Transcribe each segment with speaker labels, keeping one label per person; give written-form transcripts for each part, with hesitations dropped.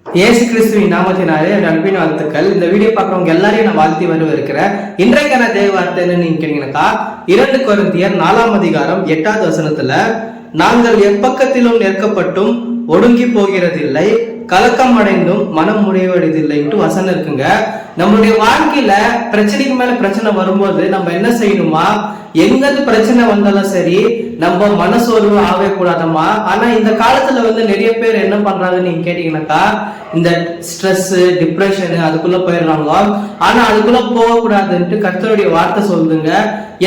Speaker 1: இயேசு கிறிஸ்துவின் நாமத்தினாலே அன்பின் வாழ்த்துக்கள். இந்த வீடியோ பார்க்குறவங்க எல்லாரையும் நான் வாழ்த்தி வரவேற்கிறேன். இன்றைக்கான தேவ வார்த்தைன்னு நீங்க கேட்டீங்கன்னாக்கா 2 கொரிந்தியர் 4ஆம் அதிகாரம் 8வது வசனத்துல, நாங்கள் எப்பக்கத்திலும் நெருக்கப்பட்டும் ஒடுங்கி போகிறதில்லை, கலக்கம் அடைந்தும் மனம் முடிவடைவதில்லைன்ட்டு வசனம் இருக்குங்க. நம்மளுடைய வாழ்க்கையில பிரச்சனைக்கு மேல பிரச்சனை வரும்போது நம்ம என்ன செய்யணுமா, எங்கது பிரச்சனை வந்தாலும் சரி நம்ம மனசோர்வு ஆகவே கூடாதம்மா. ஆனா இந்த காலத்துல நிறைய பேர் என்ன பண்றாங்கன்னு நீங்க கேட்டீங்கன்னாக்கா, இந்த ஸ்ட்ரெஸ் டிப்ரெஷன் அதுக்குள்ள போயிடுறாங்க. ஆனா அதுக்குள்ள போக கூடாதுன்ட்டு கர்த்தருடைய வார்த்தை சொல்லுங்க.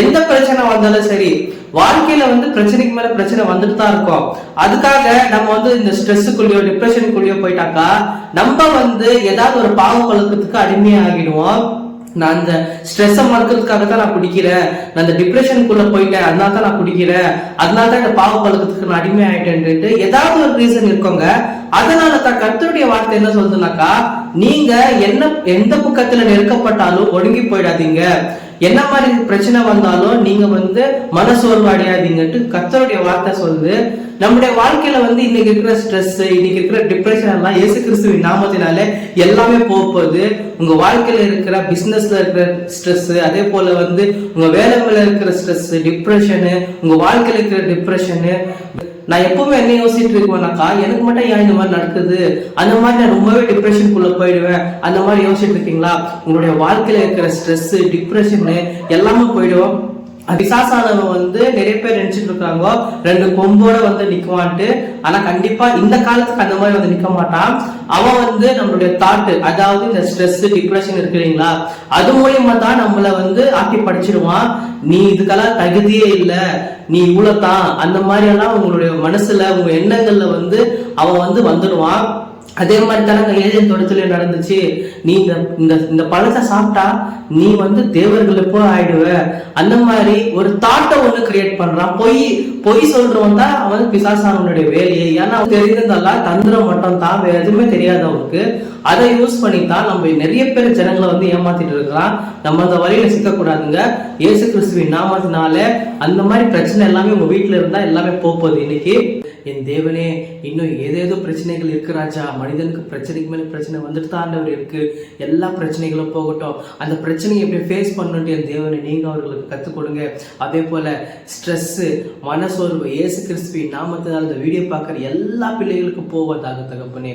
Speaker 1: எந்த பிரச்சனை வந்தாலும் சரி, வாழ்க்கையில பிரச்சனைக்கு மேல பிரச்சனை வந்துட்டு தான் இருக்கும். அதுக்காக நம்ம இந்த ஸ்ட்ரெஸ்ஸுக்குள்ளயோ டிப்ரெஷனுக்குள்ளயோ போயிட்டாக்கா நம்ம ஏதாவது ஒரு பாவ பழக்கத்துக்கு அடிமையாகிடுவோம். நான் அந்த ஸ்ட்ரெஸ்ஸை மறக்கிறதுக்காக தான் நான் குடிக்கிறேன், நான் அந்த டிப்ரெஷனுக்குள்ள போயிட்டேன் அதனால தான் நான் குடிக்கிறேன், அதனால தான் இந்த பாவ பழக்கத்துக்கு நான் அடிமை ஆயிட்டேன்ட்டு ஏதாவது ஒரு ரீசன் இருக்கோங்க. அதனால தான் கர்த்தருடைய வார்த்தை என்ன சொல்றதுனாக்கா, நீங்க எந்த பக்கத்துல நெருக்கப்பட்டாலும் ஒடுங்கி போயிடாதீங்க, என்ன மாதிரி பிரச்சனை வந்தாலும் நீங்க மனசோர்வு அடையாதீங்கன்ட்டு கர்த்தருடைய வார்த்தை சொல்லுது. நம்முடைய வாழ்க்கையில இன்னைக்கு இருக்கிற ஸ்ட்ரெஸ், இன்னைக்கு இருக்கிற டிப்ரெஷன் எல்லாம் இயேசு கிறிஸ்துவின் நாமத்தினாலே எல்லாமே போகுது. உங்க வாழ்க்கையில இருக்கிற பிசினஸ்ல இருக்கிற ஸ்ட்ரெஸ், அதே போல உங்க வேலை மேல இருக்கிற ஸ்ட்ரெஸ் டிப்ரெஷனு, உங்க வாழ்க்கையில இருக்கிற டிப்ரெஷனு, நான் எப்பவுமே என்ன யோசிச்சுட்டு இருக்கேன்னாக்கா, எனக்கு மட்டும் ஏன் இந்த மாதிரி நடக்குது, அந்த மாதிரி நான் ரொம்பவே டிப்ரெஷனுக்குள்ள போயிடுவேன், அந்த மாதிரி யோசிச்சுட்டு இருக்கீங்களா? உங்களுடைய வாழ்க்கையில இருக்கிற ஸ்ட்ரெஸ் டிப்ரெஷன் எல்லாமே போயிடுவோம். பிசாசானவன் நிறைய பேர் நினைச்சிட்டு இருக்காங்க 2 கொம்போட நிக்குவான்ட்டு. ஆனா கண்டிப்பா இந்த காலத்துக்கு அந்த மாதிரி நிக்க மாட்டான். அவன் நம்மளுடைய தாட், அதாவது இந்த ஸ்ட்ரெஸ் டிப்ரெஷன் இருக்கிறீங்களா, அது மூலியமா தான் நம்மள ஆட்டி படிச்சிருவான். நீ இதுக்கெல்லாம் தகுதியே இல்லை, நீ இவ்வளவுதான், அந்த மாதிரி எல்லாம் உங்களுடைய மனசுல உங்க எண்ணங்கள்ல அவன் வந்துடுவான். அதே மாதிரி தானே ஏதேன் தோட்டத்துல நடந்துச்சு. நீ இந்த பழத்தை சாப்பிட்டா நீ தேவர்களுக்கு ஆயிடுவ, அந்த மாதிரி ஒரு தாட்டை கிரியேட் பண்றான். பொய் சொல்றவன் தான் அவன் பிசாசானுடைய வேலையை. ஏன்னா தெரிந்ததெல்லாம் தந்திரம் மட்டும் தான், வேற எதுவுமே தெரியாது அவனுக்கு. அதை யூஸ் பண்ணித்தான் நம்ம நிறைய பேர் ஜனங்களை ஏமாத்திட்டு இருக்கிறான். நம்ம அந்த வழியில சிக்கக்கூடாதுங்க. இயேசு கிறிஸ்துவின் நாமத்தினால அந்த மாதிரி பிரச்சனை எல்லாமே உங்க வீட்டுல இருந்தா எல்லாமே போகுது. இன்னைக்கு என் தேவனே, இன்னும் ஏதேதோ பிரச்சனைகள் இருக்கு ராஜா, மனிதனுக்கு பிரச்சனைக்கு மேல பிரச்சனை வந்துட்டு தான் ஆண்டவர் இருக்கு, எல்லா பிரச்சனைகளும் போகட்டும், அந்த பிரச்சனையை எப்படி ஃபேஸ் பண்ணணும்னு என் தேவனை நீங்க அவர்களுக்கு கற்றுக் கொடுங்க. அதே போல ஸ்ட்ரெஸ் மனசோர்வு இயேசு கிறிஸ்துவின் நாமத்தினால் இந்த வீடியோ பார்க்குற எல்லா பிள்ளைகளுக்கும் போவதாக தகப்பனே.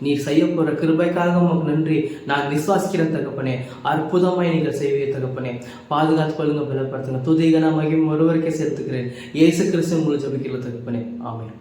Speaker 1: நீ செய்ய போற கிருபைக்காக உமக்கு நன்றி. நான் விசுவாசிக்கிறேன் தகப்பனே, அற்புதமாய் நீங்கள் செய்வீங்க தகப்பனே. பாதுகாத்து கொள்ளுங்க, பலப்படுத்துங்க. துதிகன மகிமை ஒருவருக்கே சேர்த்துக்கிறேன். இயேசு கிறிஸ்து உங்களுக்கு ஜெபிக்கிறேன் தகப்பனே. ஆமென்.